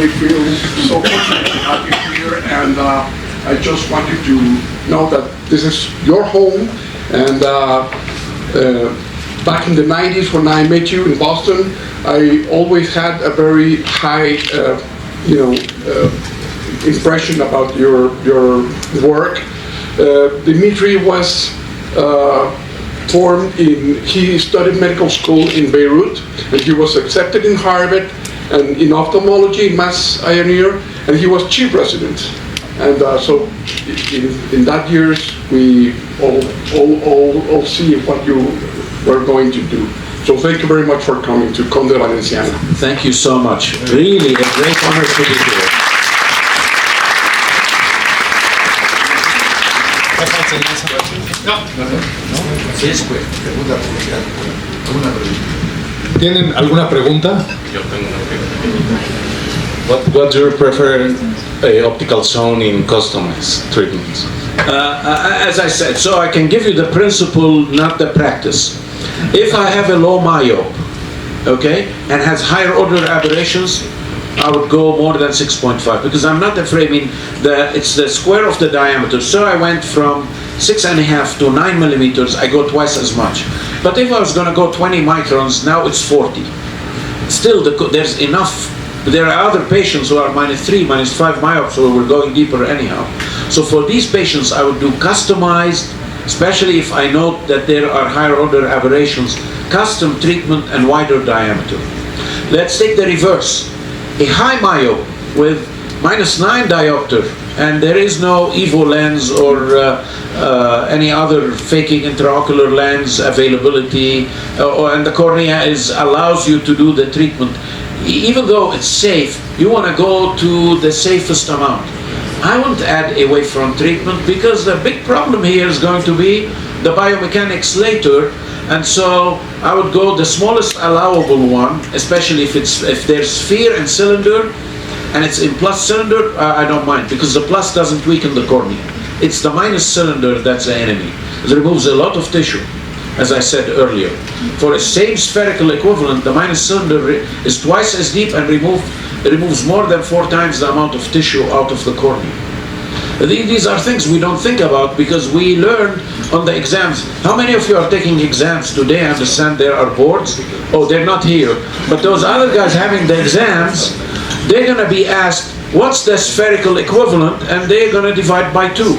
really feel so fortunate to have you here, and I just wanted to know that this is your home, and back in the 90s when I met you in Boston, I always had a very high, impression about your work. Dimitri was he studied medical school in Beirut, and he was accepted in Harvard and in ophthalmology, Mass Pioneer, and he was chief resident. And so in that years, we all see what you were going to do. So thank you very much for coming to Conde Valenciana. Thank you so much. Really a great honor to be here. ¿Tienen alguna pregunta? Yo tengo una pregunta. What do you prefer, optical zone in customized treatments? As I said, so I can give you the principle, not the practice. If I have a low myope, okay, and has higher order aberrations, I would go more than 6.5 because I'm not afraid. I mean, it's the square of the diameter. So I went from 6.5 to 9 millimeters. I go twice as much. But if I was going to go 20 microns, now it's 40. Still, there's enough. There are other patients who are -3, -5 myopes, so we're going deeper anyhow. So for these patients, I would do customized, especially if I note that there are higher order aberrations, custom treatment and wider diameter. Let's take the reverse. A high myope with -9 diopter, and there is no EVO lens or any other faking intraocular lens availability, and the cornea allows you to do the treatment. Even though it's safe, you want to go to the safest amount. I won't add a wavefront treatment because the big problem here is going to be the biomechanics later, and so I would go the smallest allowable one, especially if there's sphere and cylinder, and it's in plus cylinder, I don't mind, because the plus doesn't weaken the cornea. It's the minus cylinder that's the enemy. It removes a lot of tissue, as I said earlier. For a same spherical equivalent, the minus cylinder is twice as deep and removes more than 4 times the amount of tissue out of the cornea. These are things we don't think about because we learned on the exams. How many of you are taking exams today? I understand there are boards. Oh, they're not here. But those other guys having the exams, they're going to be asked, what's the spherical equivalent? And they're going to divide by 2.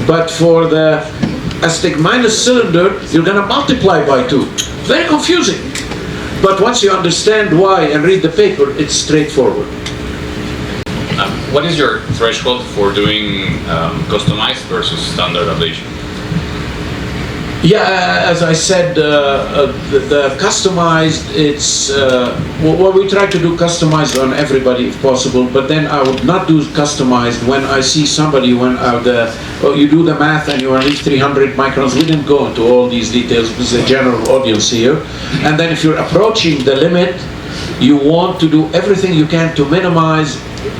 But for the astig minus cylinder, you're going to multiply by 2. Very confusing. But once you understand why and read the paper, it's straightforward. What is your threshold for doing customized versus standard ablation? Yeah, as I said, the customized, it's, well, we try to do customized on everybody if possible, but then I would not do customized when I see somebody, when you do the math and you are at 300 microns. We didn't go into all these details because the general audience here. And then if you're approaching the limit, you want to do everything you can to minimize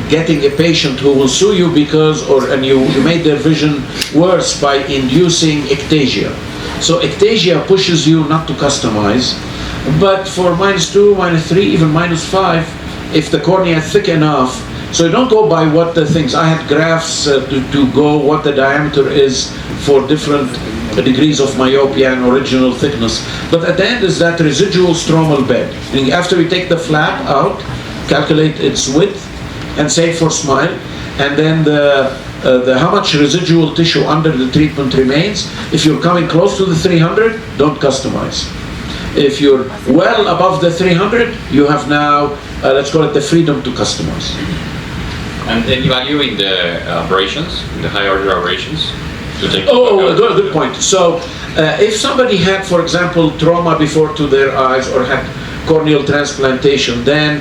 getting a patient who will sue you because, and you made their vision worse by inducing ectasia. So ectasia pushes you not to customize, but for -2, -3, even -5, if the cornea is thick enough, so you don't go by what the things, I had graphs to go what the diameter is for different degrees of myopia and original thickness, but at the end is that residual stromal bed. And after we take the flap out, calculate its width, and save for smile, and then how much residual tissue under the treatment remains. If you're coming close to the 300, don't customize. If you're well above the 300, you have now, let's call it the freedom to customize. And then evaluating the aberrations, the high order aberrations, to take good point. So if somebody had, for example, trauma before to their eyes or had corneal transplantation, then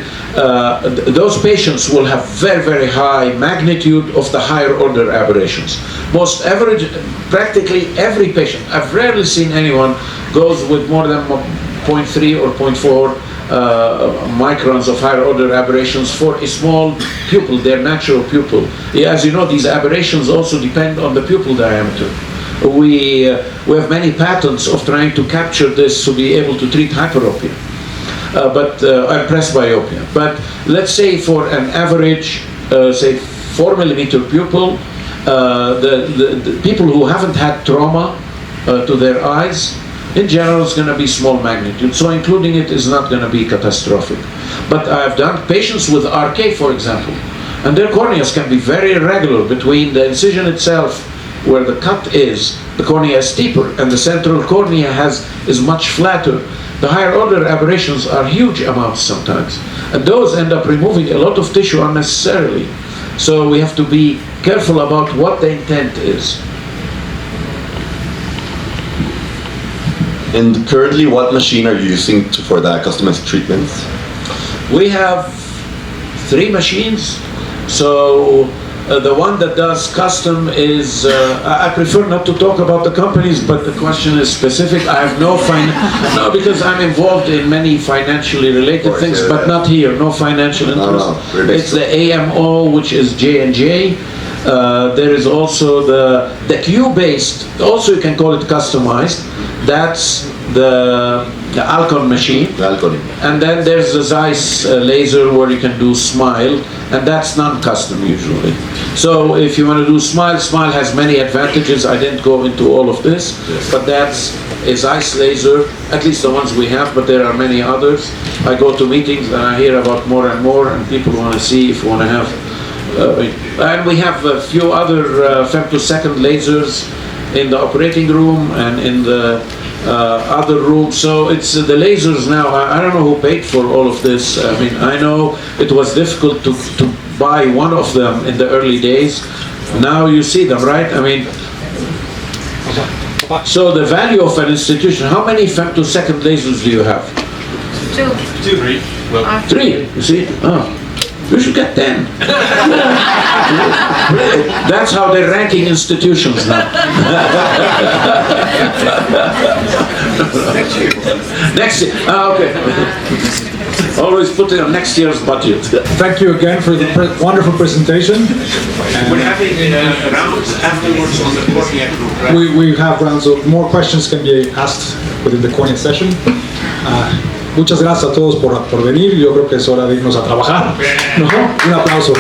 those patients will have very, very high magnitude of the higher order aberrations. Most average, practically every patient, I've rarely seen anyone goes with more than 0.3 or 0.4 microns of higher order aberrations for a small pupil, their natural pupil. As you know, these aberrations also depend on the pupil diameter. We have many patents of trying to capture this to be able to treat hyperopia. and presbyopia. But let's say for an average, say 4 millimeter pupil, the people who haven't had trauma to their eyes, in general, it's going to be small magnitude. So including it is not going to be catastrophic. But I've done patients with RK, for example, and their corneas can be very irregular between the incision itself, where the cut is, the cornea is steeper, and the central cornea is much flatter. The higher order aberrations are huge amounts sometimes, and those end up removing a lot of tissue unnecessarily. So we have to be careful about what the intent is. And currently, what machine are you using for the customized treatments? We have 3 machines. So the one that does custom is, I prefer not to talk about the companies, but the question is specific. I have no because I'm involved in many financially related things, yeah, but not here, no financial interest. No. It's the AMO, which is J&J. There is also the Q-based, also you can call it customized. That's the Alcon machine. The Alcon. And then there's the Zeiss laser where you can do smile, and that's non-custom usually. So if you want to do smile, smile has many advantages. I didn't go into all of this, but that's a Zeiss laser, at least the ones we have, but there are many others. I go to meetings and I hear about more and more, and people want to see if you want to have. And we have a few other femtosecond lasers in the operating room and in the other room. So it's the lasers now. I don't know who paid for all of this. I mean, I know it was difficult to buy one of them in the early days. Now you see them, right? I mean, so the value of an institution, how many femtosecond lasers do you have? 2, 3. Well, 3, you see? Oh. You should get 10. That's how they're ranking institutions now. Next year. Okay. Always put it on next year's budget. Thank you again for the wonderful presentation. We're having rounds afterwards on the cornea group, right? We have rounds of more questions can be asked within the cornea session. Muchas gracias a todos por venir. Yo creo que es hora de irnos a trabajar, ¿no? Un aplauso.